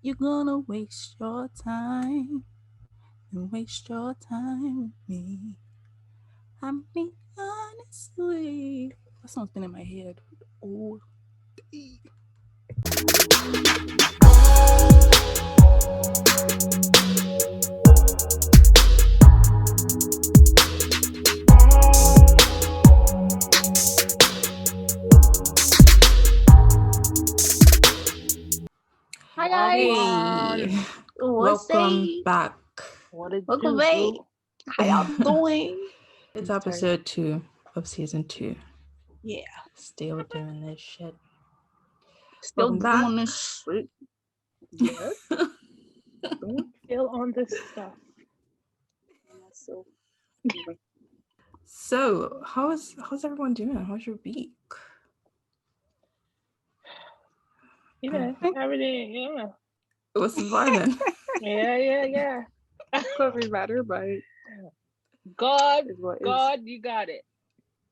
You're gonna waste your time and waste your time with me. I mean, honestly. That song's been in my head all day. Hi guys. Hey, welcome back. Welcome back. How y'all doing? It's episode 2 of season 2. Yeah. Still doing this shit. Still Welcome doing back. this shit. Yep. Don't kill on this stuff. So, how's everyone doing? How's your week? Everything, yeah. What's surviving? Yeah. Could be better, but God, you got it.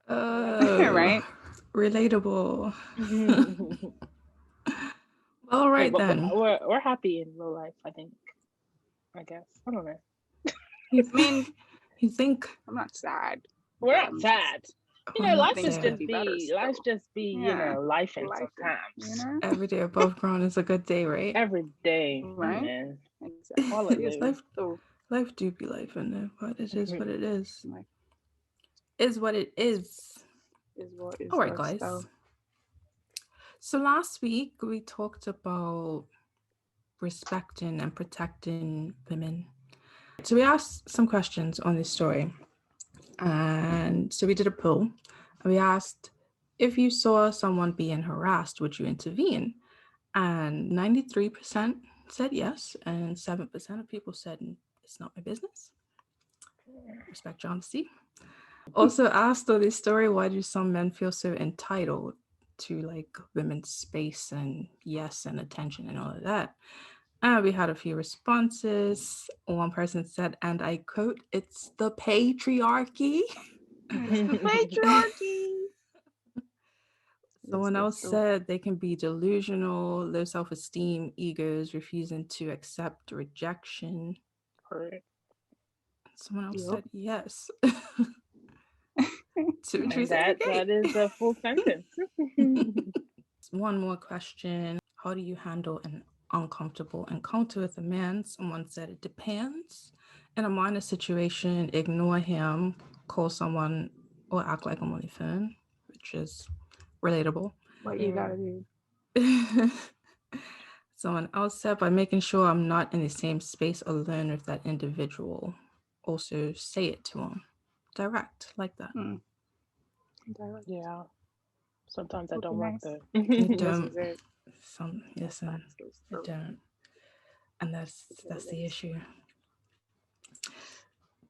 right? Relatable. All right, then. We're happy in real life, I guess. I don't know. You think I'm not sad. We're not sad. Life just be, life and sometimes. Every day above ground is a good day, right? Every day, right? Man. Exactly. All it is. Life do be life in there, but it is what it is. Life. Is what it is. All right, guys. So last week we talked about respecting and protecting women. So we asked some questions on this story. And so we did a poll. And we asked, if you saw someone being harassed, would you intervene? And 93% said yes. And 7% of people said, it's not my business. Respect your honesty. Also asked on this story, why do some men feel so entitled to women's space and yes and attention and all of that? And we had a few responses. One person said, and I quote, it's the patriarchy. It's the patriarchy. Someone else said they can be delusional, low self-esteem, egos, refusing to accept rejection. Correct. Someone else said yes. That is a full sentence. One more question. How do you handle an uncomfortable encounter with a man? Someone said it depends. In a minor situation, ignore him, call someone, or act like I'm on the phone, which is relatable. What you gotta do. Someone else said, by making sure I'm not in the same space alone with that individual. Also say it to him. Direct, like that. Direct. Yeah. Sometimes that don't work though. It don't. Listen, it don't. And that's the issue.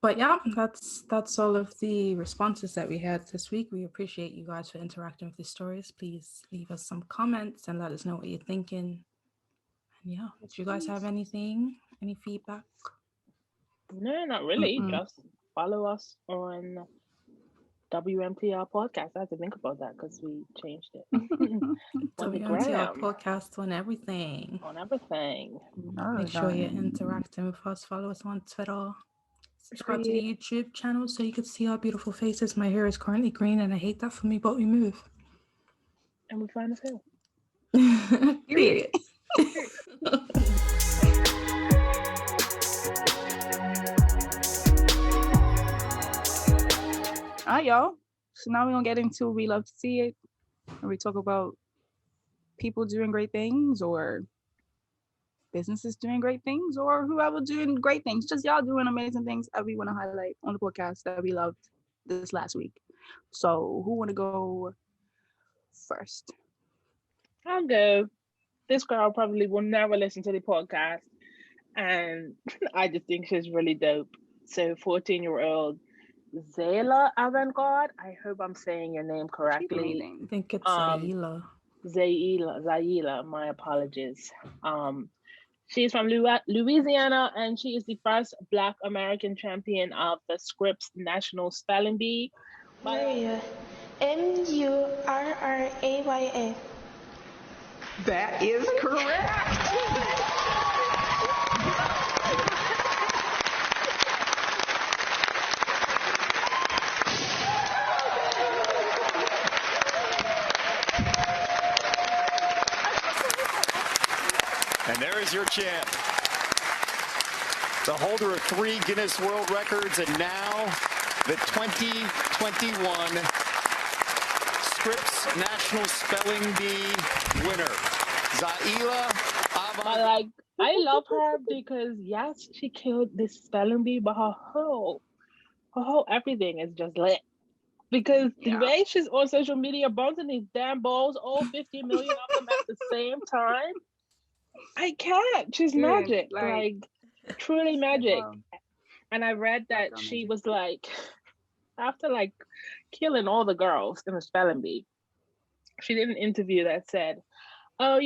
But yeah, that's all of the responses that we had this week. We appreciate you guys for interacting with the stories. Please leave us some comments and let us know what you're thinking. And yeah, do you guys have anything? Any feedback? No, not really. Just follow us on WMTR podcast. I had to think about that because we changed it. WMTR podcast on everything. Make sure you're interacting with us. Follow us on Twitter. Subscribe to the YouTube channel so you can see our beautiful faces. My hair is currently green and I hate that for me, but we move. And we find as hell. Period. All right, y'all. So now we're gonna get into We Love to See It, where we talk about people doing great things or businesses doing great things or whoever doing great things. Just y'all doing amazing things that we want to highlight on the podcast that we loved this last week. So who want to go first? I'll go. This girl probably will never listen to the podcast, and I just think she's really dope. So 14-year-old Zaila Avant-Garde. I hope I'm saying your name correctly. I think it's Zaila. Zaila. My apologies. She's from Louisiana, and she is the first Black American champion of the Scripps National Spelling Bee. Murraya. Murraya. That is correct. And there is your champ. The holder of 3 Guinness World Records and now the 2021 Scripps National Spelling Bee winner, Zaila Avant-Garde. I love her because yes, she killed this spelling bee, but her whole everything is just lit. Because the way she's on social media bouncing these damn balls, all 50 million of them at the same time, I can't. She's magic, like truly magic. Wow. And I read that she was like, after like killing all the girls in the spelling bee, she did an interview that said, "Oh,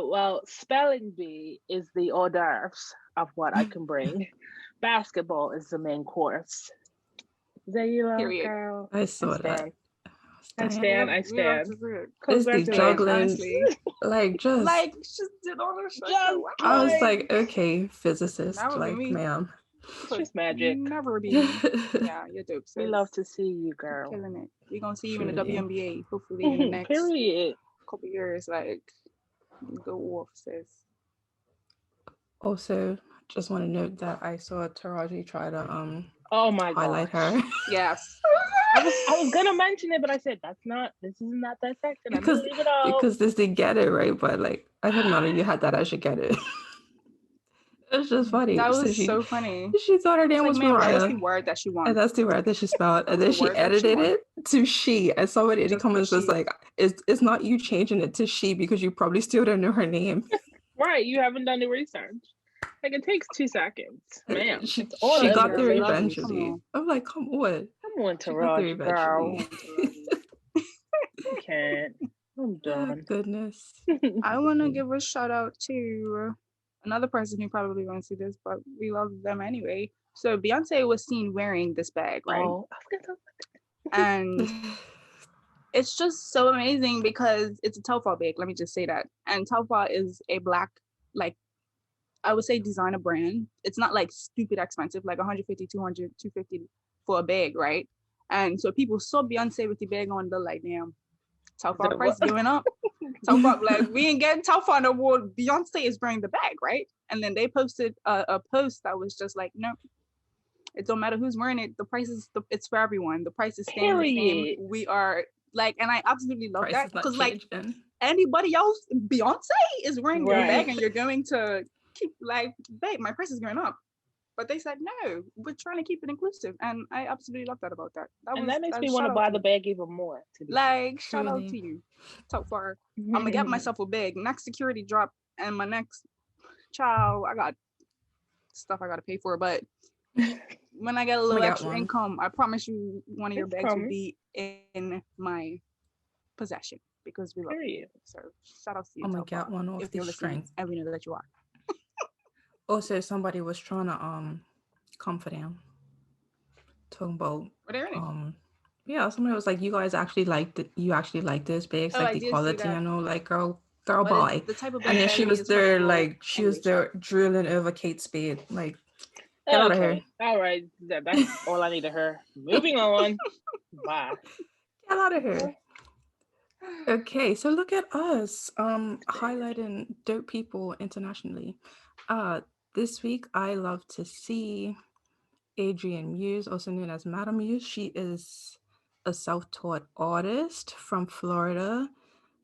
well, spelling bee is the hors d'oeuvres of what I can bring. Basketball is the main course." Zaila, girl, I saw that. I stand. It's the juggling, like just did all her shit. I was like, okay, physicist, like, ma'am. It's just magic. Never be. Yeah, you're dope. Sis. We love to see you, girl. You're killing it. We're gonna see you in the WNBA, hopefully in the next couple years. Like, go off, sis. Also, just want to note that I saw Taraji try to oh my highlight her. Yes. I was gonna mention it, but I said this is not that section. I'm gonna leave it out. Because this didn't get it right, but like I heard none of you had that. I should get it. It's just funny. That was so funny. She thought her name was Mariah. That's the word that she wanted. And that's the word that she spelled. And then she edited it to she. And somebody in the comments was like, it's not you changing it to she because you probably still don't know her name. Right. You haven't done the research. Like it takes 2 seconds. Man. She got there eventually. I'm like, come on. Come on, Taraji, girl. I can't. I'm done. Oh, goodness. I want to give a shout out to another person who probably won't see this, but we love them anyway. So Beyonce was seen wearing this bag, right? Oh, and it's just so amazing because it's a TELFAR bag. Let me just say that. And TELFAR is a black, like, I would say designer brand. It's not like stupid expensive, like 150, 200, 250 for a bag, right? And so people saw Beyonce with the bag on, they're like, damn, TELFAR price going up. TELFAR, like, we ain't getting TELFAR no more. Beyonce is bringing the bag, right? And then they posted a post that was just like, no, it don't matter who's wearing it. The price is, it's for everyone. The price is staying the same. We are like, and I absolutely love that because like anybody else, Beyonce is wearing your bag and you're going to keep like, babe, my price is going up. But they said, no, we're trying to keep it inclusive. And I absolutely love that about that. That makes me want to buy the bag even more. Like, shout out to you. TELFAR. I'm going to get myself a bag. Next security drop and my next child, I got stuff I got to pay for. But when I get a little extra income, I promise you one of your bags will be in my possession because we love you. So shout out to you. I'm going to get one off the strength. And we know that you are. Also, somebody was trying to comfort him. Talking about somebody was like, you guys actually like this bag, like the quality, like girl bye. And then she was there like she was there drilling over Kate's bed, like get out of here. All right, that's all I need to hear. Moving on. Bye. Get out of here. Okay, so look at us highlighting dope people internationally. This week, I love to see Adrienne Muse, also known as Madame Muse. She is a self-taught artist from Florida.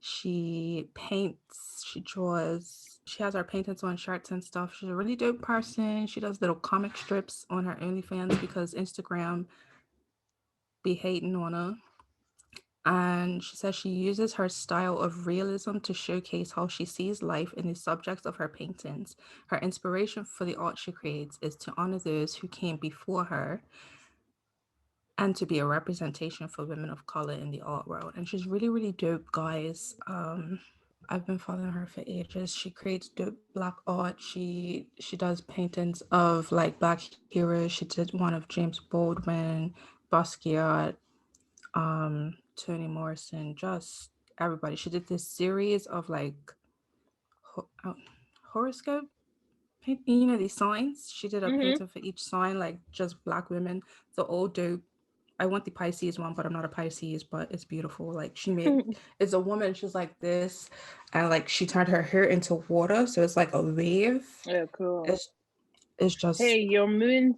She paints, she draws, she has her paintings on shirts and stuff. She's a really dope person. She does little comic strips on her OnlyFans because Instagram be hating on her. And she says she uses her style of realism to showcase how she sees life in the subjects of her paintings. Her inspiration for the art she creates is to honor those who came before her and to be a representation for women of color in the art world. And she's really, really dope, guys. I've been following her for ages. She creates dope Black art. She does paintings of like Black heroes. She did one of James Baldwin, Basquiat, Toni Morrison, just everybody. She did this series of like horoscope paint, these signs. She did a painting for each sign, like just Black women. They're all dope. I want the Pisces one, but I'm not a Pisces, but it's beautiful. Like she made, it's a woman, she's like this, and like she turned her hair into water, so it's like a wave. Yeah, cool. It's just. Hey, your moon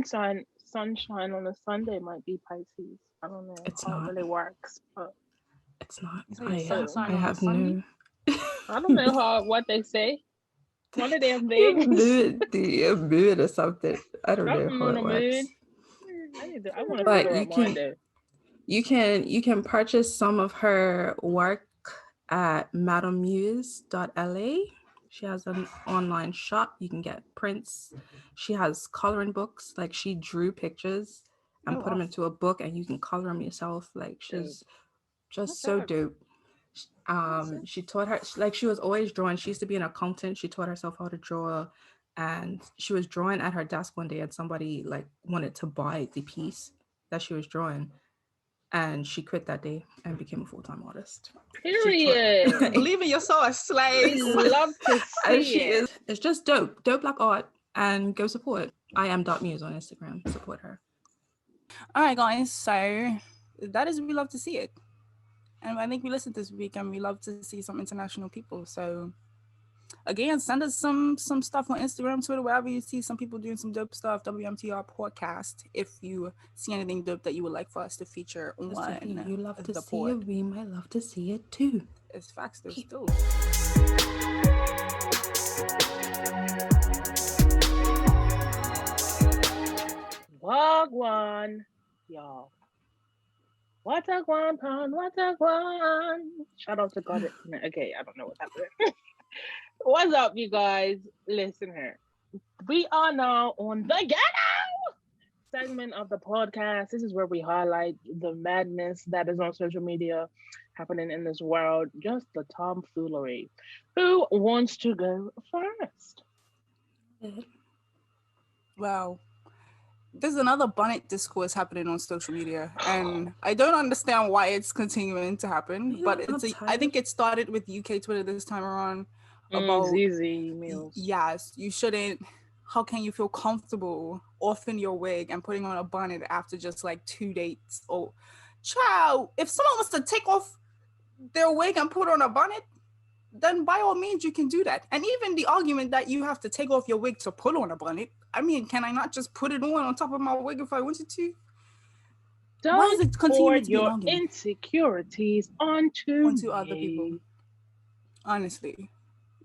sunshine on a Sunday might be Pisces. I don't know how it really works, but it's not. I have no. I don't know what they say. One of them things. Moon or something. I don't know how it works. I want to figure out mine though. You can purchase some of her work at madamemuse.la. She has an online shop. You can get prints. She has coloring books. Like she drew pictures and put them into a book, and you can color them yourself. Like she's just so dope. She taught her, like she was always drawing. She used to be an accountant. She taught herself how to draw, and she was drawing at her desk one day, and somebody like wanted to buy the piece that she was drawing, and she quit that day and became a full-time artist. Period. Believe in yourself, a slave. Love to see it. It's just dope black art, and go support Muse on Instagram. Support her. All right, guys. So that is, we love to see it. And I think we listened this week, and we love to see some international people. So again, send us some stuff on Instagram, Twitter, wherever you see some people doing some dope stuff. WMTR podcast. If you see anything dope that you would like for us to feature on, you love to see it, we might love to see it too. It's facts though. Still. Wagwan, y'all. What a guan. Shout out to God. Okay, I don't know what happened. What's up, you guys? Listen here. We are now on the Ghetto segment of the podcast. This is where we highlight the madness that is on social media happening in this world. Just the tomfoolery. Who wants to go first? Well, there's another bonnet discourse happening on social media, and I don't understand why it's continuing to happen. But I think it started with UK Twitter this time around about ZZ meals. Yes, you shouldn't. How can you feel comfortable offing your wig and putting on a bonnet after just like 2 dates? Oh, child! If someone wants to take off their wig and put on a bonnet, then by all means you can do that. And even the argument that you have to take off your wig to put on a bonnet, I mean, can I not just put it on top of my wig if I wanted to? Don't forward your insecurities onto other people. Honestly,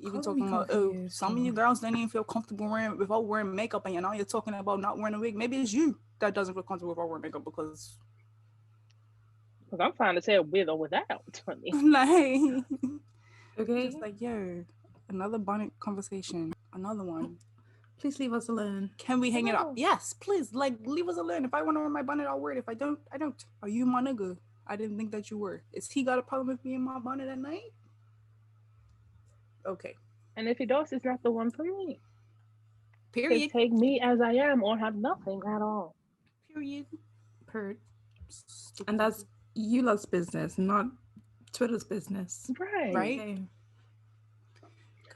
even talking about some of you girls don't even feel comfortable without wearing makeup, and now you're talking about not wearing a wig. Maybe it's you that doesn't feel comfortable without wearing makeup because I'm trying to say with or without. Like, okay, just like another bonnet conversation, another one. Please leave us alone. Can we hang it up? Yes, please. Like, leave us alone. If I want to wear my bonnet, I'll wear it. If I don't, I don't. Are you my nigga? I didn't think that you were. Is he got a problem with me in my bonnet at night? Okay. And if he does, it's not the one for me. Period. Take me as I am or have nothing at all. Period. And that's Eula's business, not Twitter's business. Right. Okay.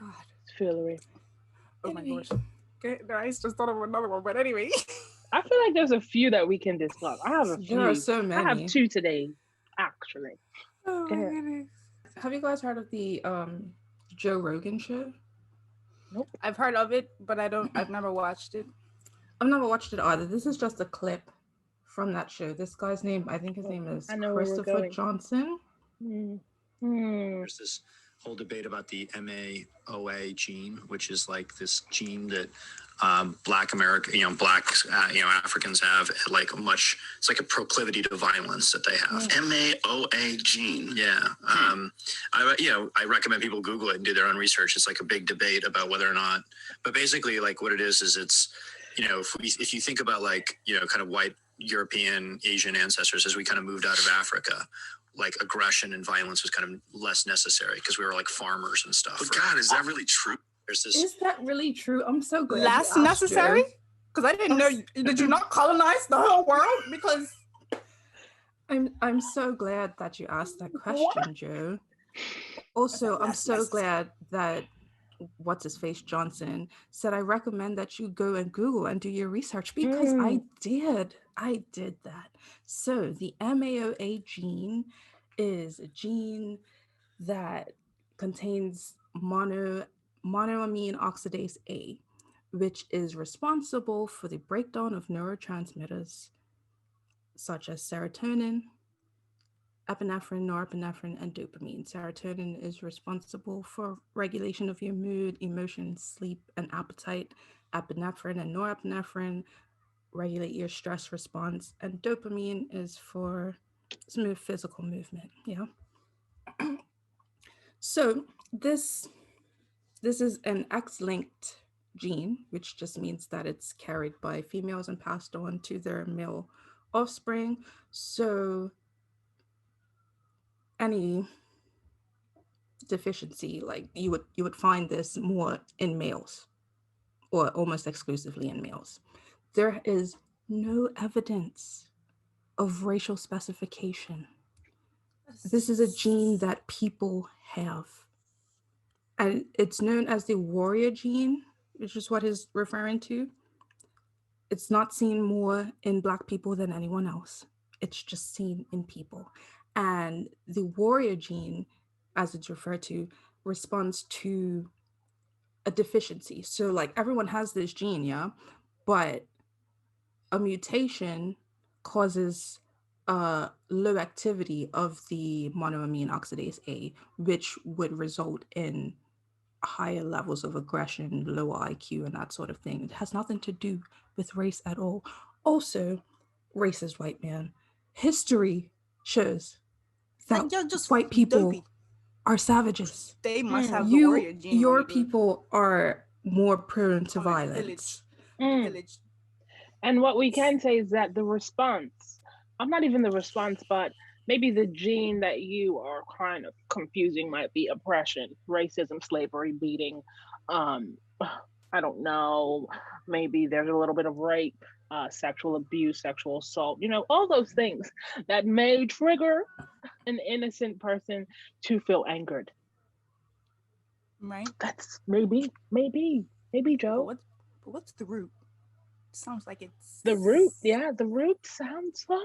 God. It's foolery. Oh my gosh. Okay, I just thought of another one, but anyway. I feel like there's a few that we can discuss. I have a few. There are so many. I have 2 today, actually. Oh my goodness. Have you guys heard of the Joe Rogan show? Nope. I've heard of it, but I've never watched it. I've never watched it either. This is just a clip from that show. This guy's name, I think his name is Christopher Johnson. There's this whole debate about the Maoa gene, which is like this gene that Black Africans have, like it's like a proclivity to violence that they have. Maoa gene. Yeah. I recommend people Google it and do their own research. It's like a big debate about whether or not, but basically like what it is it's, if you think about like, kind of white European, Asian ancestors, as we kind of moved out of Africa, like aggression and violence was kind of less necessary because we were like farmers and stuff. But God, is that really true? Is that really true? I'm so glad. Less necessary? Because I didn't know. Did you not colonize the whole world? Because I'm so glad that you asked that question, Joe. Also, I'm so glad that what's his face Johnson said, I recommend that you go and Google and do your research, because I did that. So the MAOA gene is a gene that contains monoamine oxidase A, which is responsible for the breakdown of neurotransmitters such as serotonin, epinephrine, norepinephrine, and dopamine. Serotonin is responsible for regulation of your mood, emotion, sleep, and appetite. Epinephrine and norepinephrine regulate your stress response, and dopamine is for smooth physical movement. Yeah. So this is an X-linked gene, which just means that it's carried by females and passed on to their male offspring. So any deficiency, like you would find this more in males, or almost exclusively in males. There is no evidence of racial specification. This is a gene that people have, and it's known as the warrior gene, which is what he's referring to. It's not seen more in Black people than anyone else. It's just seen in people. And the warrior gene, as it's referred to, responds to a deficiency. So like everyone has this gene, yeah, but a mutation causes low activity of the monoamine oxidase A, which would result in higher levels of aggression, lower IQ, and that sort of thing. It has nothing to do with race at all. Also, racist white man. History shows that Like, you're just white people dopey. are savages. They must have the warrior gene. Your people are more prone to violence. Village. And what we can say is that the response, I'm not even the response, but maybe the gene that you are kind of confusing might be oppression, racism, slavery, beating. I don't know. Maybe there's a little bit of rape, sexual abuse, sexual assault, all those things that may trigger an innocent person to feel angered. Right? That's maybe, Joe. But what's the root? Sounds like it's the root. Yeah, the root sounds like,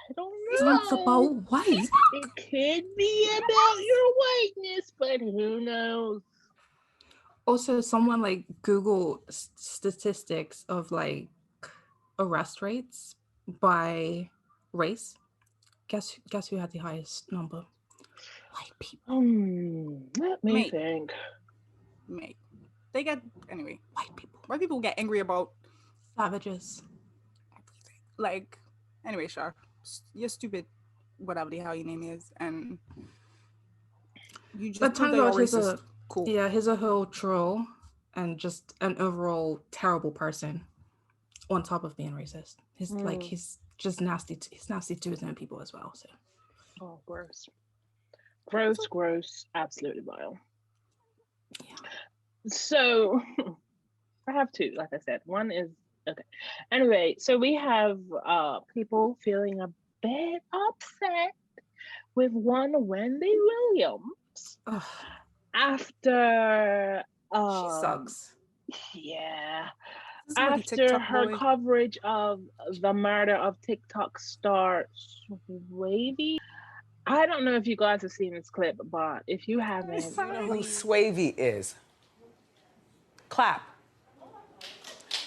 I don't know. It's about white. It could be about your whiteness, but who knows? Also, someone like Google statistics of like arrest rates by race. Guess who had the highest number? White people. Let me think. Mate, they get anyway. White people. White people get angry about savages. Everything. Like, anyway, Shar, you're stupid, whatever the hell your name is, and you just. But turns out he's a whole troll and just an overall terrible person. On top of being racist, he's just nasty. He's nasty to his own people as well. So. Oh, gross, absolutely vile. Yeah. So, I have two. Like I said, one is okay. Anyway, so we have people feeling a bit upset with one Wendy Williams after she sucks. Yeah. After her coverage of the murder of TikTok star Swavey. I don't know if you guys have seen this clip, but if you haven't, you know who Swavey is. Clap.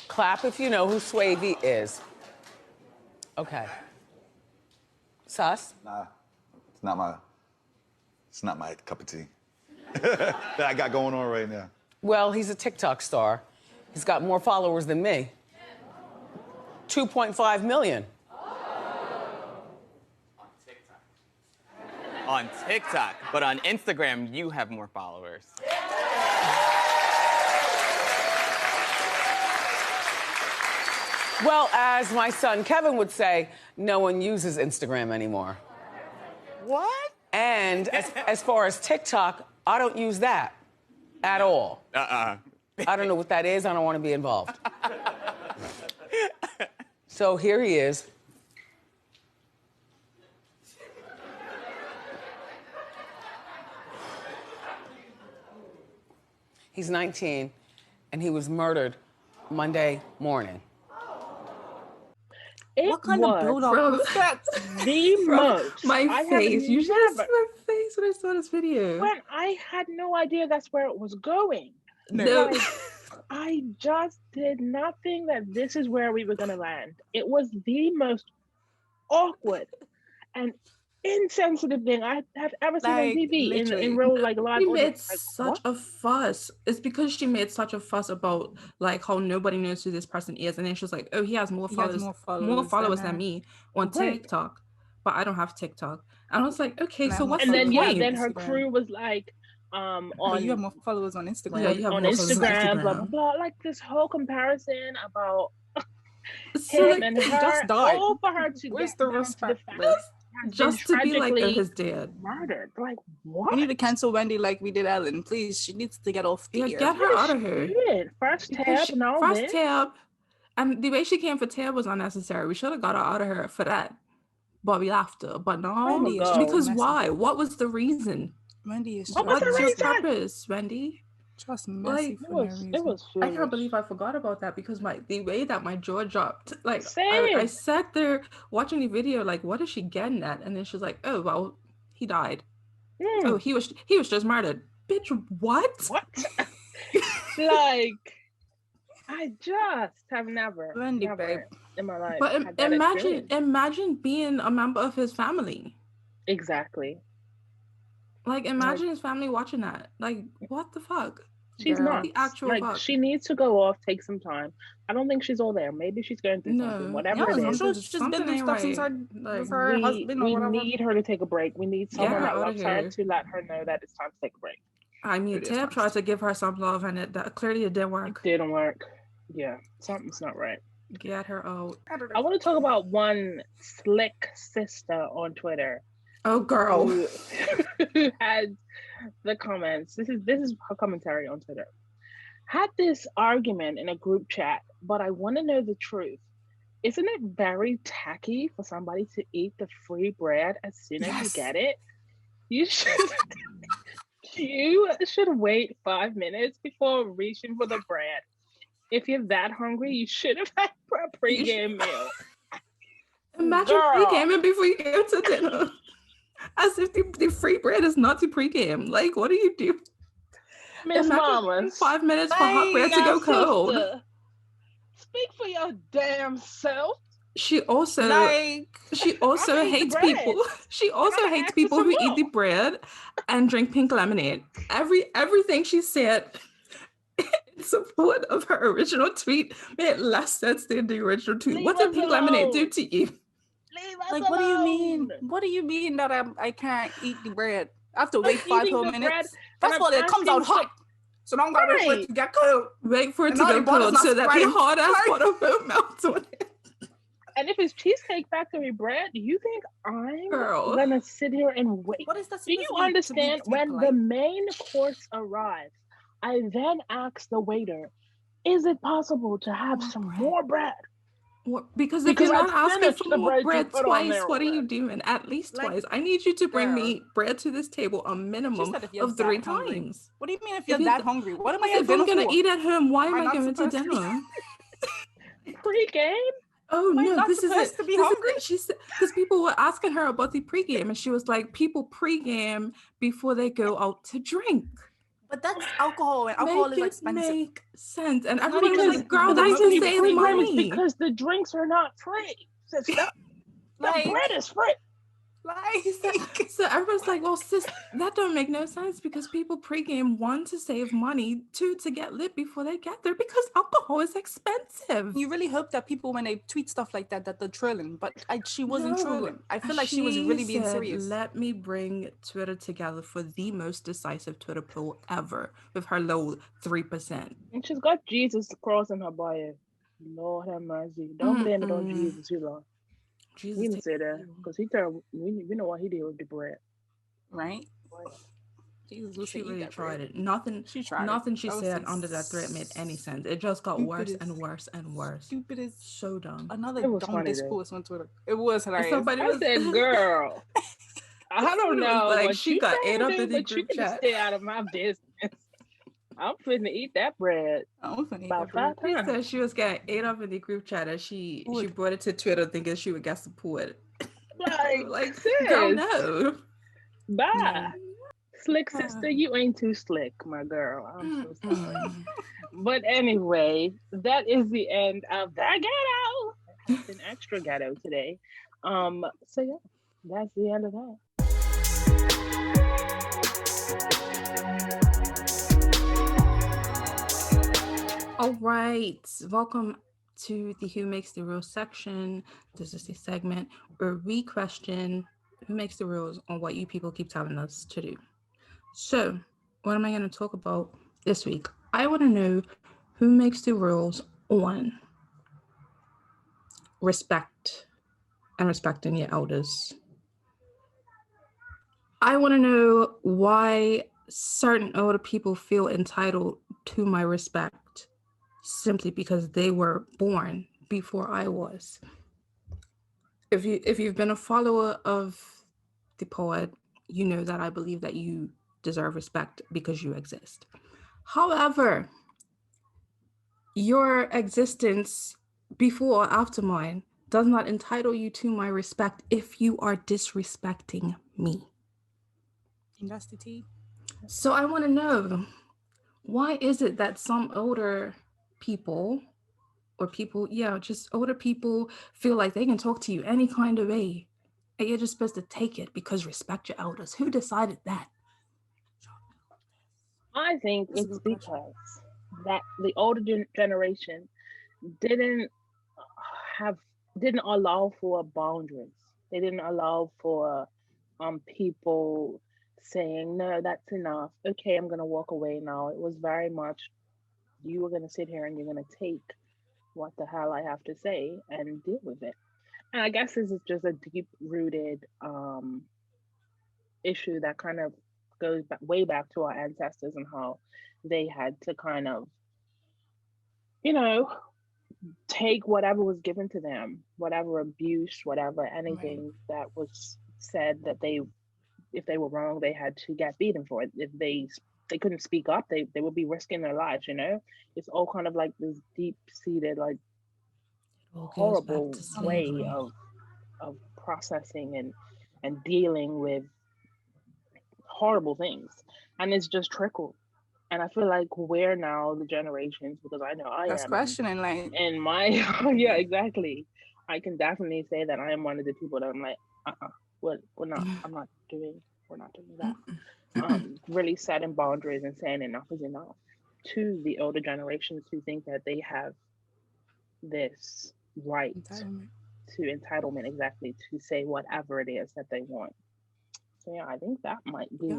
Clap if you know who Swavey is. Okay. Sus? Nah, it's not my cup of tea that I got going on right now. Well, he's a TikTok star. He's got more followers than me. 2.5 million. On TikTok, but on Instagram, you have more followers. Well, as my son Kevin would say, no one uses Instagram anymore. What? And as far as TikTok, I don't use that at all. I don't know what that is. I don't want to be involved. So here he is. He's 19, and he was murdered Monday morning. What kind of build-up was that? The most. My face. You should have seen my face when I saw this video. When I had no idea that's where it was going. No. Like, I just did not think that this is where we were going to land. It was the most awkward and insensitive thing I have ever seen on TV in real live She made audience. such a fuss. It's because she made such a fuss about like how nobody knows who this person is, and then she was like, "Oh, he has more followers than me on TikTok, but I don't have TikTok." And I was like, "Okay, so what's the point?" Then her crew was like, but you have more followers on Instagram. Yeah, you have on more Instagram, blah blah blah. Like this whole comparison about So, him and her, just died. all for her to Where's get the down to respect? the fact just to be like, "Oh, his dad murdered." Like what? We need to cancel Wendy like we did Ellen. Please, she needs to get off the air. Get her out of here. First tab, tab, and the way she came for tab was unnecessary. We should have got her out of here for that. But we laughed her. But no, because why? What was the reason? Wendy is what's your purpose, Wendy? Just messy for no reason. It was I can't believe I forgot about that because the way that my jaw dropped, like Same. I sat there watching the video, like, what is she getting at? And then she's like, "Oh well, he died. Oh, he was just murdered." Bitch, what? Like, I just have never Wendy, babe, in my life. But had that imagine being a member of his family. Exactly. Like, imagine his family watching that. Like, what the fuck? She's Girl, not. the actual like, fuck. she needs to go off, take some time. I don't think she's all there. Maybe she's going through something. Whatever it is. I'm sure she's been through stuff since her husband or whatever. We need her to take a break. We need someone that loves her here. to let her know that it's time to take a break. I mean, Tab tried to give her some love, and clearly it didn't work. It didn't work. Yeah, something's not right. Get her out. I want to talk about one slick sister on Twitter. Oh, girl. Who had the comments. This is her commentary on Twitter. Had this argument in a group chat, but I want to know the truth. Isn't it very tacky for somebody to eat the free bread as soon as you get it? You should wait 5 minutes before reaching for the bread. If you're that hungry, you should have had a pregame meal. Imagine pre-gaming before you go to dinner. As if the free bread is not to pre-game. Like, what do you do? Miss Mama, 5 minutes for hot bread to go cold. Sister, speak for your damn self. She also hates people. She also hates people who eat the bread and drink pink lemonade. Everything she said in support of her original tweet made less sense than the original tweet. What did pink lemonade do to you? Like, what do you mean? What do you mean that I can't eat the bread? I have to wait 5 whole minutes. First of all, it comes out hot. So now I'm gonna wait for it to get cold. Wait for it to get cold so that the hot ass butter will melt on it. And if it's Cheesecake Factory bread, do you think I'm gonna sit here and wait? What is that? Do you understand? When the main course arrives, I then ask the waiter, "Is it possible to have some more bread?" Because if you're not asking for more bread twice, what are you doing? At least twice. I need you to bring me bread to this table a minimum of 3 times. What do you mean if you're that hungry? What am I if I'm gonna eat at home? Why am I going to dinner? Pre-game? Oh no, this is it. To be hungry. She said because people were asking her about the pregame, and she was like, "People pregame before they go out to drink." But that's alcohol, and alcohol is expensive. Make sense, and everybody was like, "Girl, that's to save money." Because the drinks are not free. The bread is free. So everyone's like, "Well, sis, that don't make no sense because people pregame 1 to save money, 2 to get lit before they get there because alcohol is expensive." You really hope that people, when they tweet stuff like that they're trolling, but she wasn't trolling. I feel like she was really being serious. Let me bring Twitter together for the most decisive Twitter poll ever with her low 3%. And she's got Jesus cross in her bio. Lord have mercy. Don't blame it on Jesus, you know. Jesus he didn't say that because we know what he did with the bread, right? Jesus, she really tried it. Nothing she said under that thread made any sense. It just got worse and worse and worse. Stupid is so dumb. Another dumb discourse on Twitter. It was hilarious. Somebody said, "Girl, I don't know." Like she got ate up in the but group you chat. Stay out of my business. I'm finna eat that bread. I'm finna eat About that bread. 5 She times. said she was getting ate up in the group chat and she brought it to Twitter thinking she would get support. Like, girl, sis. no. Bye. No. Slick sister, you ain't too slick, my girl. I'm so sorry. Mm. But anyway, that is the end of that ghetto. It's been extra ghetto today. So yeah, that's the end of that. All right, welcome to the Who Makes the Rules section. This is the segment where we question who makes the rules on what you people keep telling us to do. So, what am I going to talk about this week? I want to know who makes the rules on respect and respecting your elders. I want to know why certain older people feel entitled to my respect simply because they were born before I was. If you've been a follower of the poet, you know that I believe that you deserve respect because you exist. However, your existence before or after mine does not entitle you to my respect if you are disrespecting me. And that's the tea. So I want to know, why is it that some older people or people, just older people feel like they can talk to you any kind of way and you're just supposed to take it because respect your elders? Who decided that? I think it's because that the older generation didn't allow for boundaries. They didn't allow for people saying, no, that's enough. Okay, I'm gonna walk away now. It was very much, you were gonna sit here and you're gonna take what the hell I have to say and deal with it. And I guess this is just a deep rooted issue that kind of goes back, way back to our ancestors and how they had to kind of, you know, take whatever was given to them, whatever abuse, whatever anything that was said, that if they were wrong, they had to get beaten for it. If they couldn't speak up, they would be risking their lives, It's all kind of like this deep seated, like horrible way of processing and dealing with horrible things. And it's just trickled. And I feel like we're now the generations, because I know I that's am. questioning, like, and my yeah, exactly. I can definitely say that I am one of the people that I'm like, we're not doing that. Really setting boundaries and saying enough is enough to the older generations who think that they have this right to entitlement, exactly, to say whatever it is that they want. So yeah, I think that might be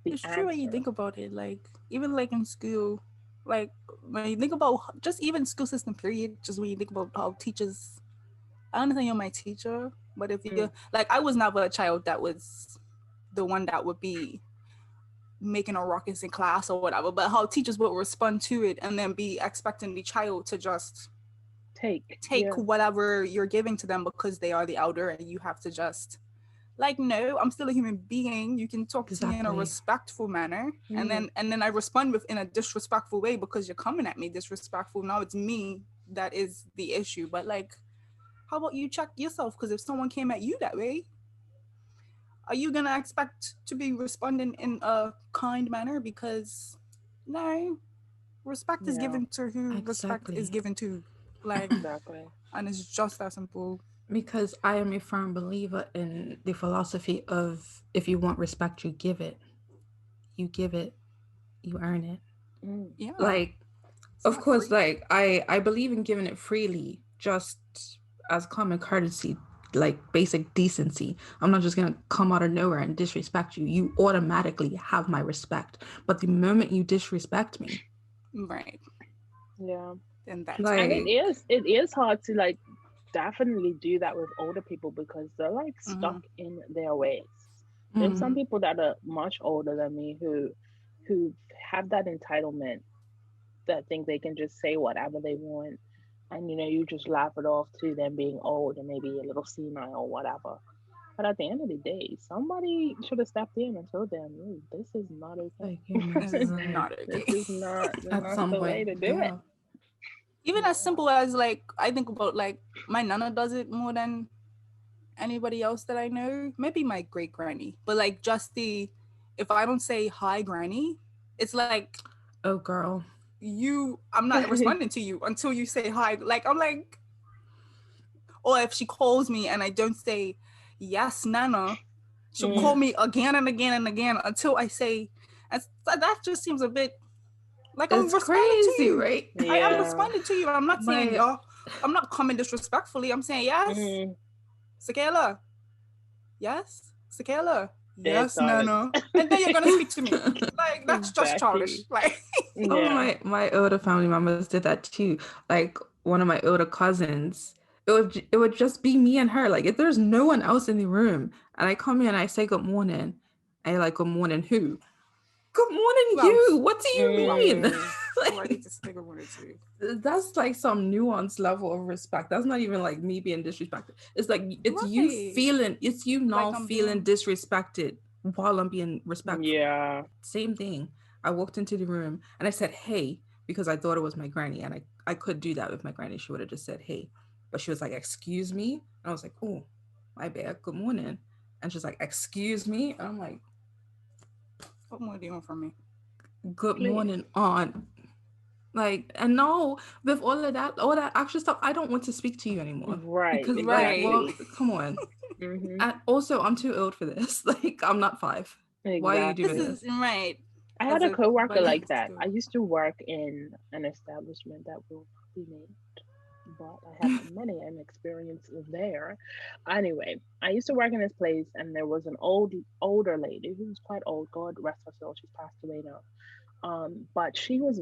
it's true when you think about it. Like, even like in school, like when you think about just even school system period, just when you think about how teachers, I understand you're my teacher, but if you're like, I was never a child that was the one that would be making a ruckus in class or whatever, but how teachers would respond to it and then be expecting the child to just take whatever you're giving to them because they are the elder, and you have to just, like, no, I'm still a human being. You can talk to me in a respectful manner. And then I respond in a disrespectful way because you're coming at me disrespectful. Now it's me that is the issue. But like, how about you check yourself? Because if someone came at you that way, are you gonna expect to be responding in a kind manner? Because no, respect is given to who respect is given to. Like, exactly. And it's just that simple. Because I am a firm believer in the philosophy of, if you want respect, you give it. You give it, you earn it. Yeah. Like, of course, like I believe in giving it freely, just as common courtesy, like basic decency. I'm not just gonna come out of nowhere and disrespect you. You automatically have my respect. But the moment you disrespect me, right? Yeah, and that's and it is hard to like definitely do that with older people because they're like stuck in their ways. There's some people that are much older than me who have that entitlement, that think they can just say whatever they want, and you just laugh it off to them being old and maybe a little senile or whatever. But at the end of the day, somebody should have stepped in and told them, "Hey, this is not okay. This is not okay. This is not At some the point, way to do it." Even as simple as like, I think about like my nana does it more than anybody else that I know. Maybe my great granny, but like just if I don't say hi, granny, it's like, oh girl, I'm not responding to you until you say hi. Like I'm like, or if she calls me and I don't say yes, nana, she'll call me again and again and again until I say, and that just seems a bit like I'm it's responding crazy, to you. right? I am responding to you. I'm not saying yo. I'm not coming disrespectfully. I'm saying yes, Sakaéla. Yes, Sakaéla. Yes, Nana. And then you're gonna speak to me. Like that's just childish. Like some of my older family members did that too. Like one of my older cousins, it would just be me and her. Like if there's no one else in the room, and I come in and I say good morning, and you're like, good morning, who? Good morning, you. What do you mean? Like, I need to say good morning to you. That's like some nuanced level of respect. That's not even like me being disrespected. It's like it's you feeling, it's you now like feeling disrespected while I'm being respectful. Yeah. Same thing. I walked into the room and I said, hey, because I thought it was my granny, and I could do that with my granny. She would have just said, hey. But she was like, excuse me. And I was like, oh, my bad. Good morning. And she's like, excuse me. And I'm like, what more do you want from me? Good morning, aunt. Like, and no, with all that extra stuff, I don't want to speak to you anymore. Right. Because exactly. like, well, come on. And also, I'm too old for this. Like, I'm not 5. Exactly. Why are you doing this? Right. I had a coworker like that. I used to work in an establishment that will not be named, but I had many experiences there. Anyway, I used to work in this place, and there was an older lady who was quite old. God rest her soul, she's passed away now. But she was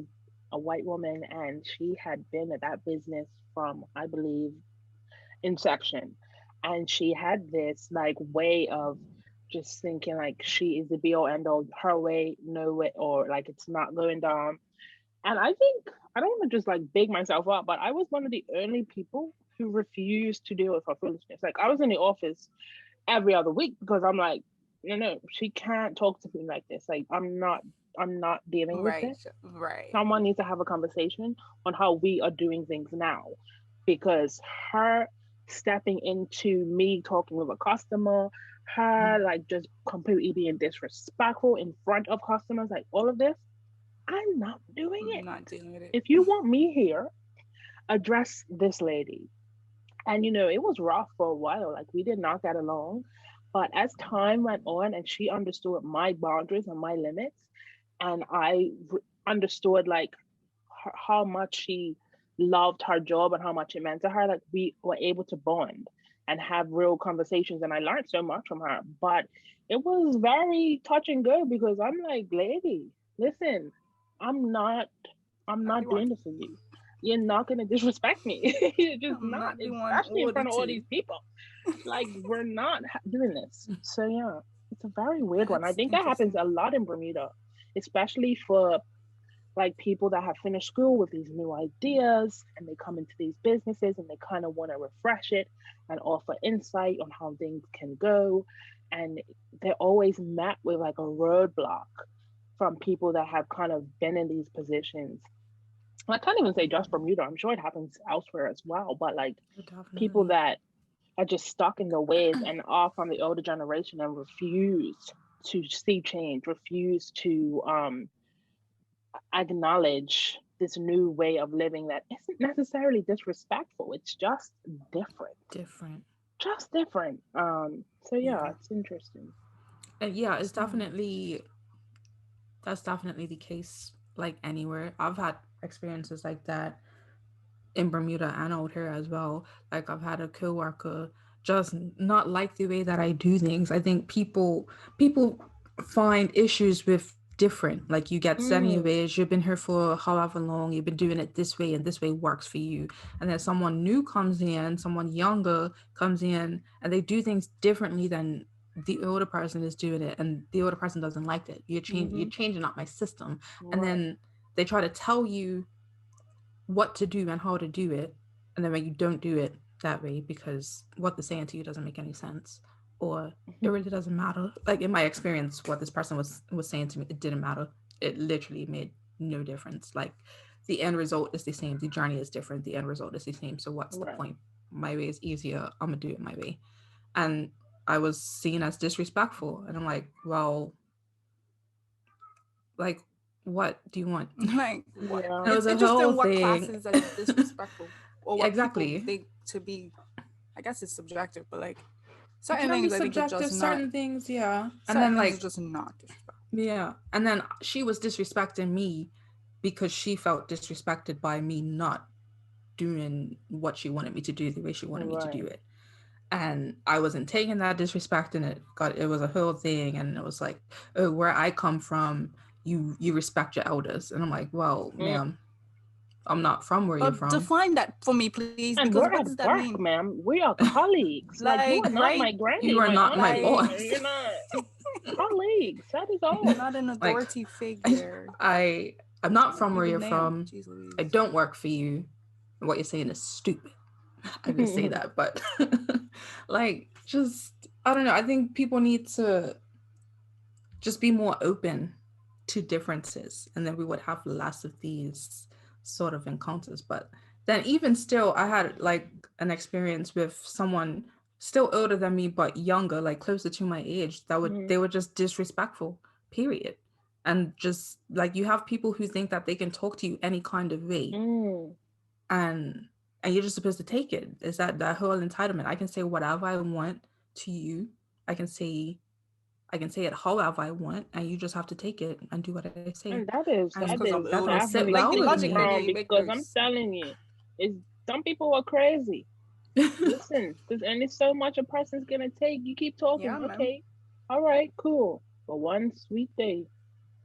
a white woman, and she had been at that business from, I believe, inception. And she had this like way of just thinking like she is the be all end all, her way, no way, or like it's not going down. And I think, I don't want to just like big myself up, but I was one of the only people who refused to deal with her foolishness. Like I was in the office every other week because I'm like, no, she can't talk to me like this. Like I'm not dealing with this. Right. Someone needs to have a conversation on how we are doing things now, because her stepping into me talking with a customer, her like just completely being disrespectful in front of customers, like all of this, I'm not doing it. Not dealing with it. If you want me here, address this lady. And it was rough for a while. Like we did not get along. But as time went on and she understood my boundaries and my limits, and I understood like how much she loved her job and how much it meant to her, like we were able to bond and have real conversations, and I learned so much from her. But it was very touch and go, because I'm like, lady, listen, I'm not doing this for you. You're not gonna disrespect me. You're just not, especially in front of all these people. Like we're not doing this. So yeah, it's a very weird one. I think that happens a lot in Bermuda, especially for like people that have finished school with these new ideas, and they come into these businesses and they kind of want to refresh it and offer insight on how things can go, and they're always met with like a roadblock from people that have kind of been in these positions. I can't even say just Bermuda, I'm sure it happens elsewhere as well, but like people that are just stuck in their ways and are from the older generation and refuse to see change, refuse to acknowledge this new way of living that isn't necessarily disrespectful. It's just different. Just different. So yeah, it's interesting. And yeah, it's definitely, that's definitely the case like anywhere. I've had experiences like that in Bermuda and out here as well. Like I've had a coworker just not like the way that I do things. I think people find issues with different, like you get set in your ways, you've been here for however long, you've been doing it this way and this way works for you, and then someone new comes in, someone younger comes in, and they do things differently than the older person is doing it, and the older person doesn't like it. You're changing up my system, and then they try to tell you what to do and how to do it, and then when you don't do it that way because what they're saying to you doesn't make any sense, or it really doesn't matter. Like in my experience, what this person was saying to me, it didn't matter. It literally made no difference. Like the end result is the same. The journey is different. The end result is the same. So what's the point? My way is easier. I'm gonna do it my way. And I was seen as disrespectful, and I'm like, well, like, what do you want? Like, what? Yeah. It was It's a whole interesting what thing. classes as disrespectful or what Exactly. people think to be. I guess it's subjective, but like It certain can be things I think are subjective. just Certain not. things, yeah. And Certain then things like are just not disrespectful. yeah, and then she was disrespecting me because she felt disrespected by me not doing what she wanted me to do the way she wanted me to do it. And I wasn't taking that disrespect, and it was a whole thing. And it was like, oh, where I come from, you respect your elders. And I'm like, well, ma'am, I'm not from where you're from. Define that for me, please. And Because we're what at does that work, mean? ma'am. We are colleagues. Like you are not my granny. You are not my auntie. boss. You're not colleagues. That is all. You're not an authority figure. I'm not from where you're from. Jeez Louise. I don't work for you. And what you're saying is stupid. I didn't say that, but like, just, I don't know. I think people need to just be more open to differences, and then we would have less of these sort of encounters. But then even still, I had like an experience with someone still older than me, but younger, like closer to my age, that they were just disrespectful, period. And just like, you have people who think that they can talk to you any kind of way. And you're just supposed to take it. Is that whole entitlement? I can say whatever I want to you. I can say it however I want, and you just have to take it and do what I say. And that is sit well with me. Because I'm telling you, some people are crazy. Listen, there's only so much a person's gonna take. You keep talking, okay, all right, cool. But one sweet day,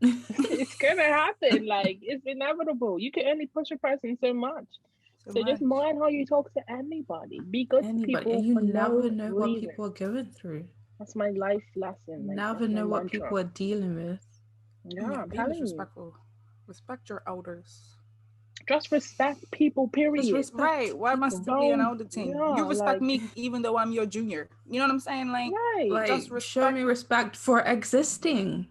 it's gonna happen. Like, it's inevitable. You can only push a person so much. So just mind how you talk to anybody. Be good to people. And you never know reason. what people are going through. That's my life lesson. Like, never know what people are dealing with. Yeah, I'm be respectful. Respect your elders. Just respect people, period. Right. Why must it be an older thing? Yeah, you respect me even though I'm your junior. You know what I'm saying? Like just show me respect for existing.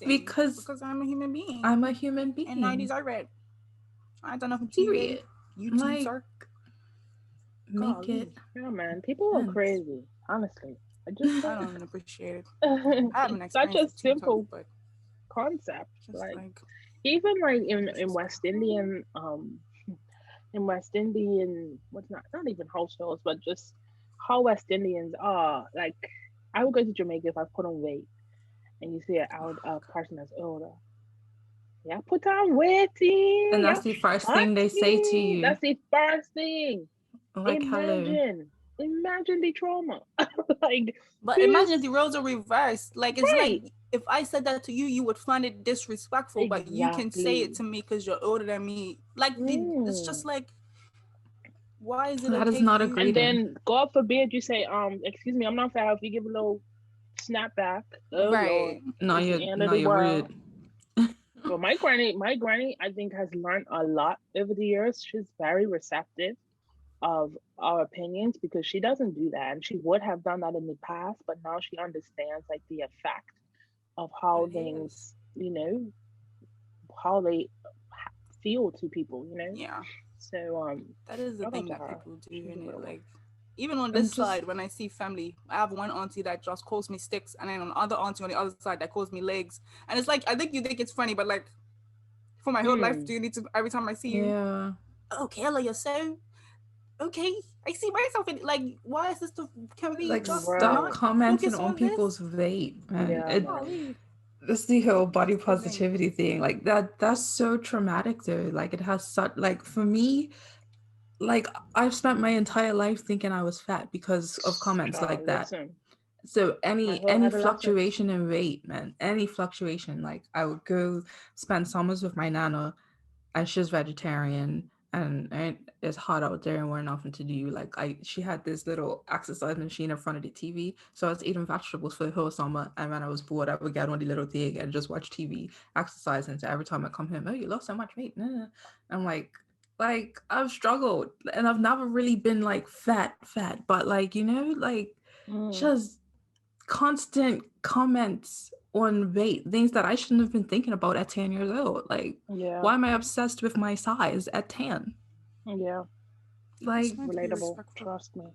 Because I'm a human being. I'm a human being. And 90s I read. I don't know if TV, YouTube, like, sir. Make it. Yeah, man. People are crazy. Honestly. I don't appreciate it. I haven't experienced such a simple concept. Like even like in West Indian what's not even households, but just how West Indians are. Like, I would go to Jamaica if I put on weight, and you see a person that's older. Yeah, put on weight, and that's the first thing they say to you. That's the first thing. Like, Imagine the trauma. But imagine if the roles are reversed. Like, it's like, if I said that to you, you would find it disrespectful, but you can say it to me because you're older than me. Like, it's just like, why is it that is not agreed? And then, God forbid, you say, excuse me, I'm not fair if you give a little snap back. Oh, right. Lord, you're rude. But my granny, I think, has learned a lot over the years. She's very receptive of our opinions because she doesn't do that, and she would have done that in the past, but now she understands like the effect of how things, how they feel to people, Yeah. So that is the thing that people do, and like even on this side, when I see family, I have one auntie that just calls me sticks, and then another auntie on the other side that calls me legs, and it's like, I think you think it's funny, but like for my whole life, do you need to every time I see you? Yeah. Oh, Kayla, you're so okay. I see myself in like, why is this can we like just stop commenting on people's weight, man? This the whole body positivity thing, like that's so traumatic though. Like, it has such, like, for me, like, I've spent my entire life thinking I was fat because of comments like that. So any fluctuation in weight, man, any fluctuation, like, I would go spend summers with my nana, and she's vegetarian, and it's hot out there and we're nothing to do. Like, she had this little exercise machine in front of the TV, so I was eating vegetables for the whole summer, and when I was bored, I would get on the little thing and just watch TV, exercising. So every time I come home, oh, you lost so much weight. I'm like I've struggled, and I've never really been like fat, but like, like, just constant comments on weight, things that I shouldn't have been thinking about at 10 years old. Like, why am I obsessed with my size at 10? Yeah. Like, relatable. Trust me.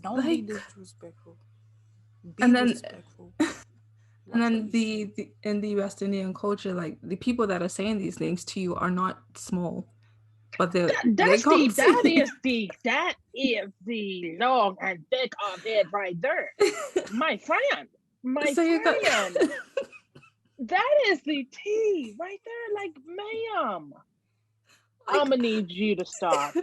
Don't be disrespectful. Be and then, respectful. And then the in the West Indian culture, like the people that are saying these things to you are not small, but that is the long and thick of it right there, my friend. That is the tea right there. Like, ma'am, I'm gonna need you to stop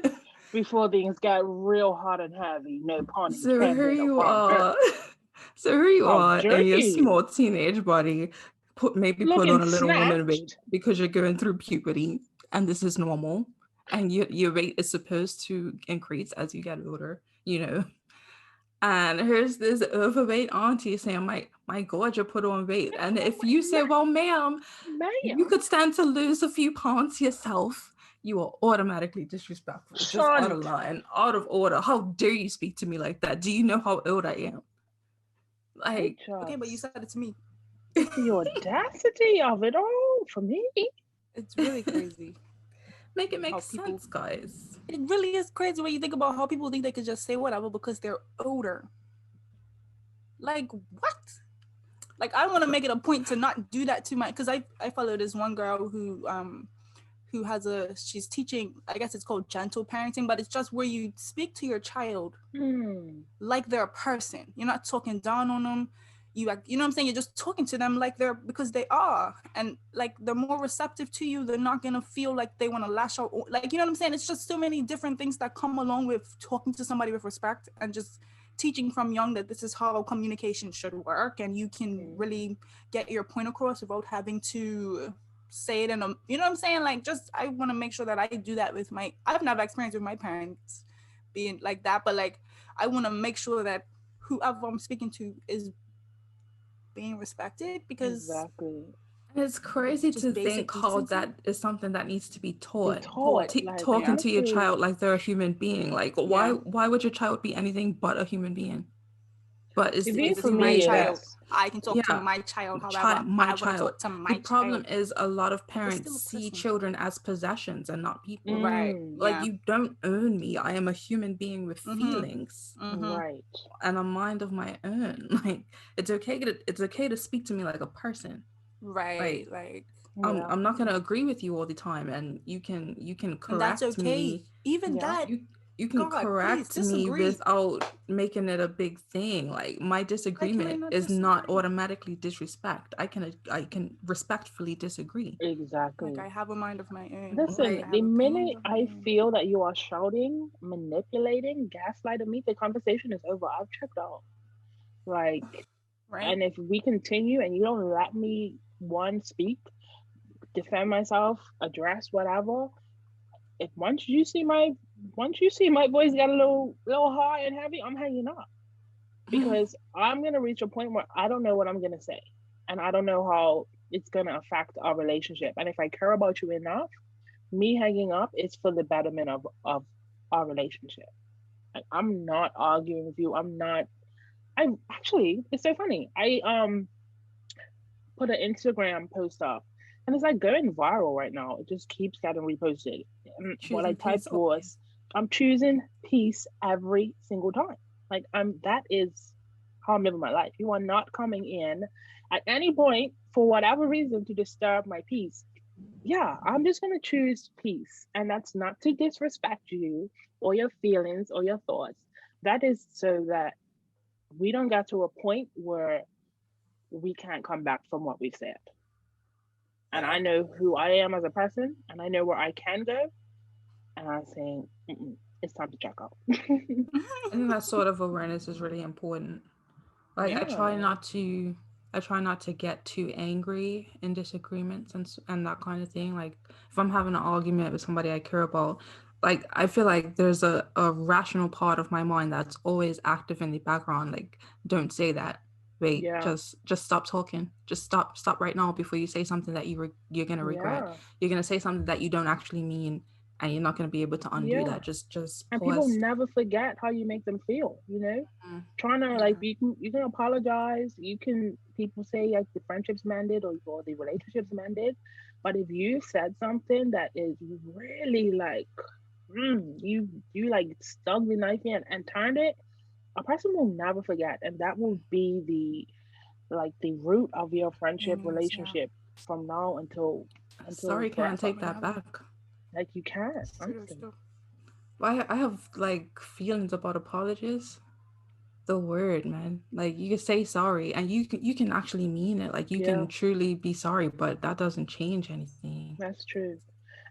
before things got real hot and heavy. No pun intended. So here you are. So here you are in your small teenage body, put on a little woman weight because you're going through puberty, and this is normal, and your weight is supposed to increase as you get older, And here's this overweight auntie saying, my God, you put on weight. And if you say, well, ma'am, you could stand to lose a few pounds yourself, you are automatically disrespectful. Just out of line, out of order. How dare you speak to me like that? Do you know how old I am? Like, okay, but you said it to me. It's the audacity of it all for me. It's really crazy. Make it make sense, guys. It really is crazy when you think about how people think they could just say whatever because they're older. Like, what? Like, I want to make it a point to not do that to because I follow this one girl who she's teaching, I guess it's called gentle parenting, but it's just where you speak to your child like they're a person. You're not talking down on them. You know what I'm saying? You're just talking to them like because they are. And like, they're more receptive to you. They're not going to feel like they want to lash out. Like, you know what I'm saying? It's just so many different things that come along with talking to somebody with respect and just teaching from young that this is how communication should work. And you can really get your point across without having to say it in a, you know what I'm saying? Like, just, I want to make sure that I do that with I've never experienced with my parents being like that, but like, I want to make sure that whoever I'm speaking to is being respected, because it's crazy to think how that is something that needs to be taught. Talking to your child like they're a human being. Like, why would your child be anything but a human being? But it's my child. I can talk to my child however my child. The problem is a lot of parents see children as possessions and not people. Right. Like, you don't own me. I am a human being with feelings. Right. And a mind of my own. Like, it's okay to speak to me like a person. Right. Like, I'm not gonna agree with you all the time, and you can correct and that's okay. me. Even that. You can correct me without making it a big thing. Like, my disagreement is not automatically disrespect. I can respectfully disagree. Exactly. Like, I have a mind of my own. Listen, the minute I feel that you are shouting, manipulating, gaslighting me, the conversation is over. I've checked out. Like, and if we continue and you don't let me speak, defend myself, address whatever, if once you see my voice got a little high and heavy, I'm hanging up, because I'm gonna reach a point where I don't know what I'm gonna say, and I don't know how it's gonna affect our relationship. And if I care about you enough, me hanging up is for the betterment of our relationship. Like, I'm not arguing with you. It's so funny. I put an Instagram post up, and it's like going viral right now. It just keeps getting reposted. And what I typed was, I'm choosing peace every single time. Like, that is how I'm living my life. You are not coming in at any point for whatever reason to disturb my peace. Yeah, I'm just gonna choose peace. And that's not to disrespect you or your feelings or your thoughts. That is so that we don't get to a point where we can't come back from what we've said. And I know who I am as a person, and I know where I can go. And I'm saying, it's time to check out. I think that sort of awareness is really important. Like, I try not to get too angry in disagreements and that kind of thing. Like, if I'm having an argument with somebody I care about, like, I feel like there's a rational part of my mind that's always active in the background. Like, don't say that. Wait, just stop talking. Just stop right now before you say something that you're gonna regret. You're gonna say something that you don't actually mean. and you're not going to be able to undo that. Just and pause. people never forget how you make them feel, you know. Trying to like you can apologize, people say like the friendship's mended or the relationship's mended, but if you said something that is really like you like stuck the knife in and turned it, a person will never forget, and that will be the root of your friendship relationship from now until sorry can't take that back. Like you can't, honestly. Well, I have like feelings about apologies. The word, man, like you can say sorry and you can actually mean it, like you can truly be sorry, but that doesn't change anything. That's true.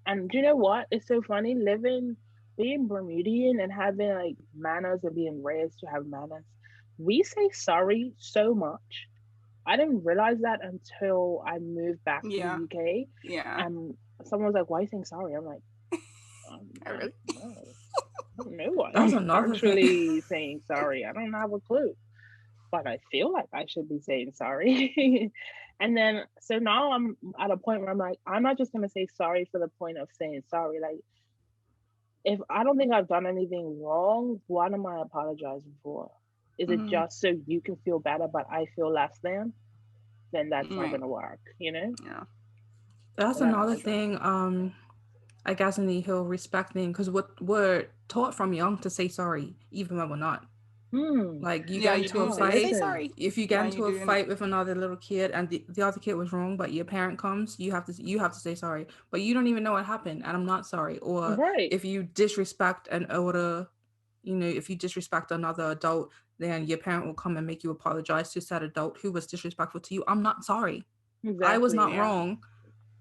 And do you know what? It's so funny being Bermudian and having like manners and being raised to have manners. We say sorry so much. I didn't realize that until I moved back to the UK. Yeah. And someone was like, "Why are you saying sorry?" I'm like, I really don't know why. That's I'm another actually saying sorry. I don't have a clue, but I feel like I should be saying sorry. And then, so now I'm at a point where I'm like, I'm not just going to say sorry for the point of saying sorry. Like, if I don't think I've done anything wrong, what am I apologizing for? Is it just so you can feel better, but I feel less than? Then that's not going to work, you know? Yeah. That's another thing. I guess in the whole respect thing, because we're taught from young to say sorry, even when we're not. Like you get into a fight. Say sorry. If you get into a fight with another little kid and the other kid was wrong, but your parent comes, you have to say sorry. But you don't even know what happened, and I'm not sorry. Or if you disrespect an older, if you disrespect another adult, then your parent will come and make you apologize to said adult who was disrespectful to you. I'm not sorry. Exactly, I was not wrong.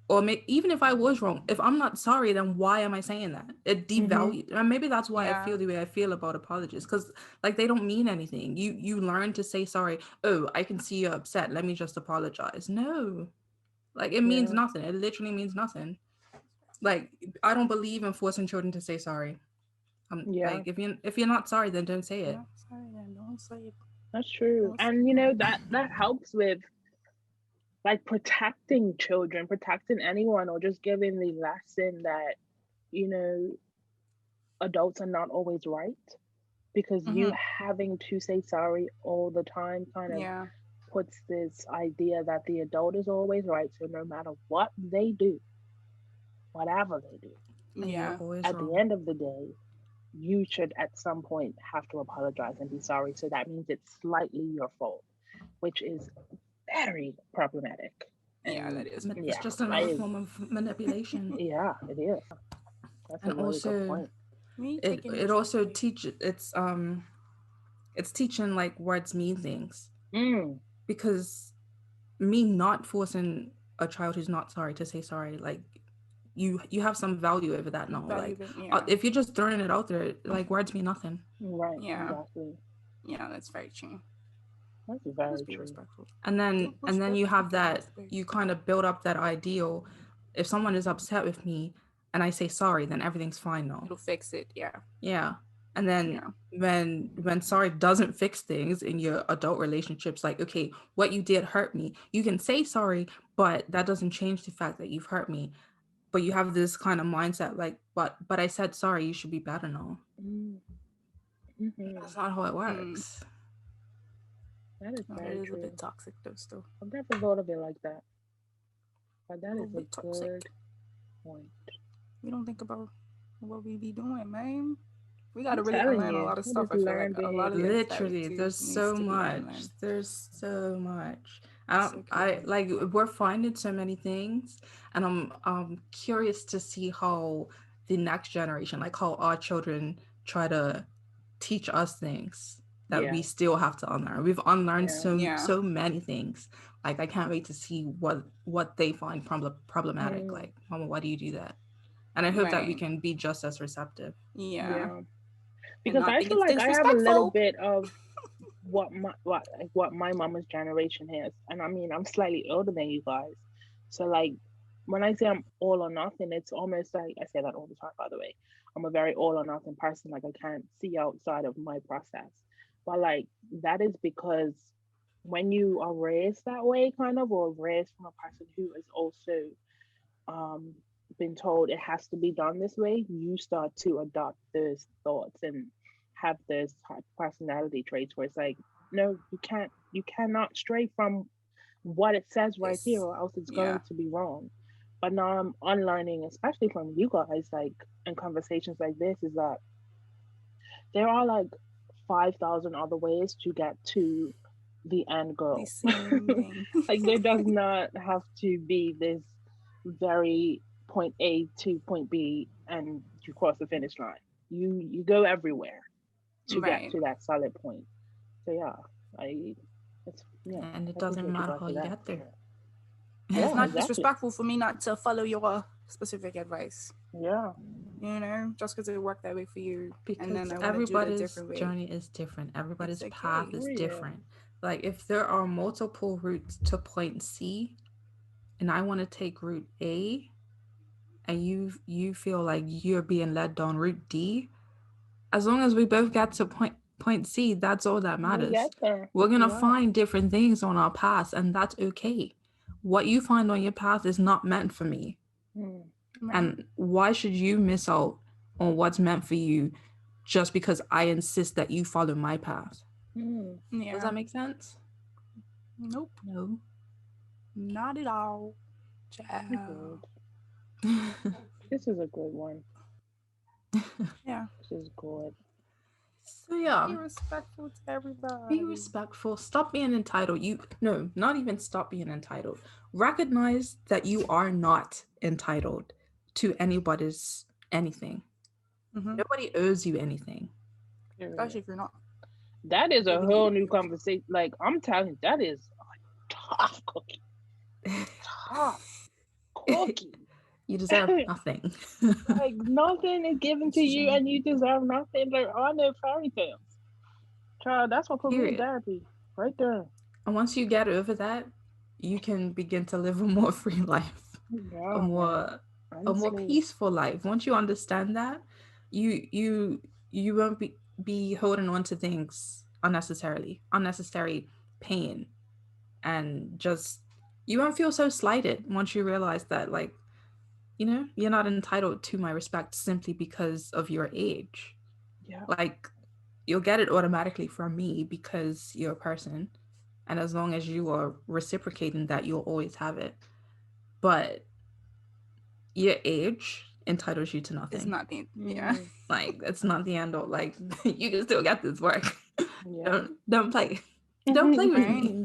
Or even if I was wrong, if I'm not sorry, then why am I saying that? It devalues, and maybe that's why I feel the way I feel about apologies, because like they don't mean anything. You learn to say sorry. Oh, I can see you're upset. Let me just apologize. No, like it means nothing. It literally means nothing. Like I don't believe in forcing children to say sorry. Like if you're not sorry, then don't say it. Not sorry, then don't say it. That's true, and that helps with like protecting children, protecting anyone, or just giving the lesson that adults are not always right, because you having to say sorry all the time kind of puts this idea that the adult is always right. So no matter what they do, whatever they do, at the end of the day, you should at some point have to apologize and be sorry. So that means it's slightly your fault, which is very problematic. And that is. It's just another form of manipulation. Yeah, it is. That's and a really good point. It also teaches it's teaching like words mean things. Because me not forcing a child who's not sorry to say sorry, like you have some value over that now. Like if you're just throwing it out there, like words mean nothing. Right. Yeah. Exactly. Yeah, that's very true. That's very true. And then you have that, you kind of build up that ideal. If someone is upset with me and I say sorry, then everything's fine now. It'll fix it. Yeah. And then when sorry doesn't fix things in your adult relationships, like, okay, what you did hurt me. You can say sorry, but that doesn't change the fact that you've hurt me. But you have this kind of mindset like, but I said sorry, you should be better now. That's not how it works. That is very true. A bit toxic though still. I've never thought of it like that. But that is a good point. We don't think about what we be doing, man. We gotta really learn a lot of stuff. I feel like a lot of literally there's so much. There's so much. I like we're finding so many things, and I'm curious to see how the next generation, like how our children try to teach us things that we still have to unlearn. We've unlearned so many things. Like I can't wait to see what they find problematic. Like, Mama, why do you do that? And I hope that we can be just as receptive. Yeah. Because I feel like I have a little bit of what my mama's generation has. And I mean, I'm slightly older than you guys. So like when I say I'm all or nothing, it's almost like, I say that all the time, by the way. I'm a very all or nothing person. Like I can't see outside of my process. But like that is because when you are raised that way, kind of, or raised from a person who is also been told it has to be done this way, you start to adopt those thoughts and have those type personality traits where it's like, no, you cannot stray from what it says right here, or else it's going to be wrong. But now I'm unlearning, especially from you guys, like in conversations like this, is that there are like 5,000 other ways to get to the end goal. Like there does not have to be this very point A to point B and you cross the finish line. You go everywhere to get to that solid point. So and it doesn't matter how you get there. It's not disrespectful for me not to follow your specific advice. Yeah. You know, just because it worked that way for you. Because and then everybody's journey is different. Everybody's path is different. Like if there are multiple routes to point C and I want to take route A and you feel like you're being led down route D, as long as we both get to point C, that's all that matters. We're going to find different things on our path, and that's okay. What you find on your path is not meant for me. And why should you miss out on what's meant for you just because I insist that you follow my path? Does that make sense? Nope. No. Not at all. Child. This is a good one. Yeah. This is good. So yeah. Be respectful to everybody. Be respectful. Stop being entitled. Not even stop being entitled. Recognize that you are not entitled to anybody's anything. Nobody owes you anything. Especially if you're not. That is a whole new conversation. Like I'm telling you, that is a tough cookie. Tough cookie. You deserve nothing. Like nothing is given to you and you deserve nothing. Like on the fairy tales. Child, that's what put me in therapy. Right there. And once you get over that, you can begin to live a more free life. Yeah, a more peaceful life. Once you understand that, you won't be holding on to things unnecessary pain, and just you won't feel so slighted once you realize that, like, you're not entitled to my respect simply because of your age. Like you'll get it automatically from me because you're a person, and as long as you are reciprocating that, you'll always have it. But your age entitles you to nothing. It's not the like it's not the end all. Like you can still get this work. Don't play with me.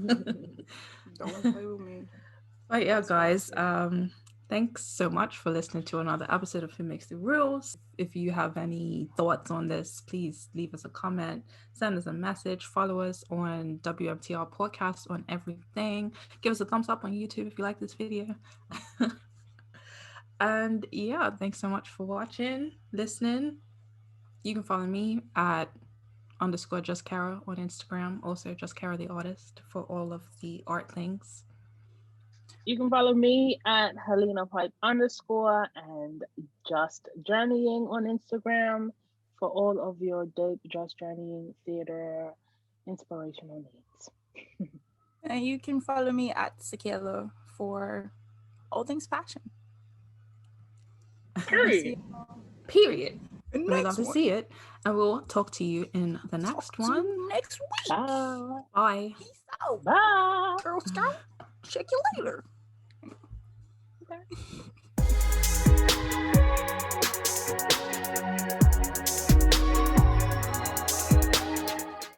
Don't play with me. But yeah, guys, thanks so much for listening to another episode of Who Makes the Rules. If you have any thoughts on this, please leave us a comment, send us a message, follow us on WMTR podcast on everything. Give us a thumbs up on YouTube if you like this video. And yeah, thanks so much for watching, listening. You can follow me at _JustKara on Instagram, also JustKara the artist for all of the art things. You can follow me at Helena Pipe _ and Just Journeying on Instagram for all of your dope Just Journeying theater inspirational needs. And you can follow me at Sakaéla for all things fashion. Period. We're going to see it, and we'll talk to you in the next one. Next week. Bye. Peace out. Bye. Girl Scout. Check you later.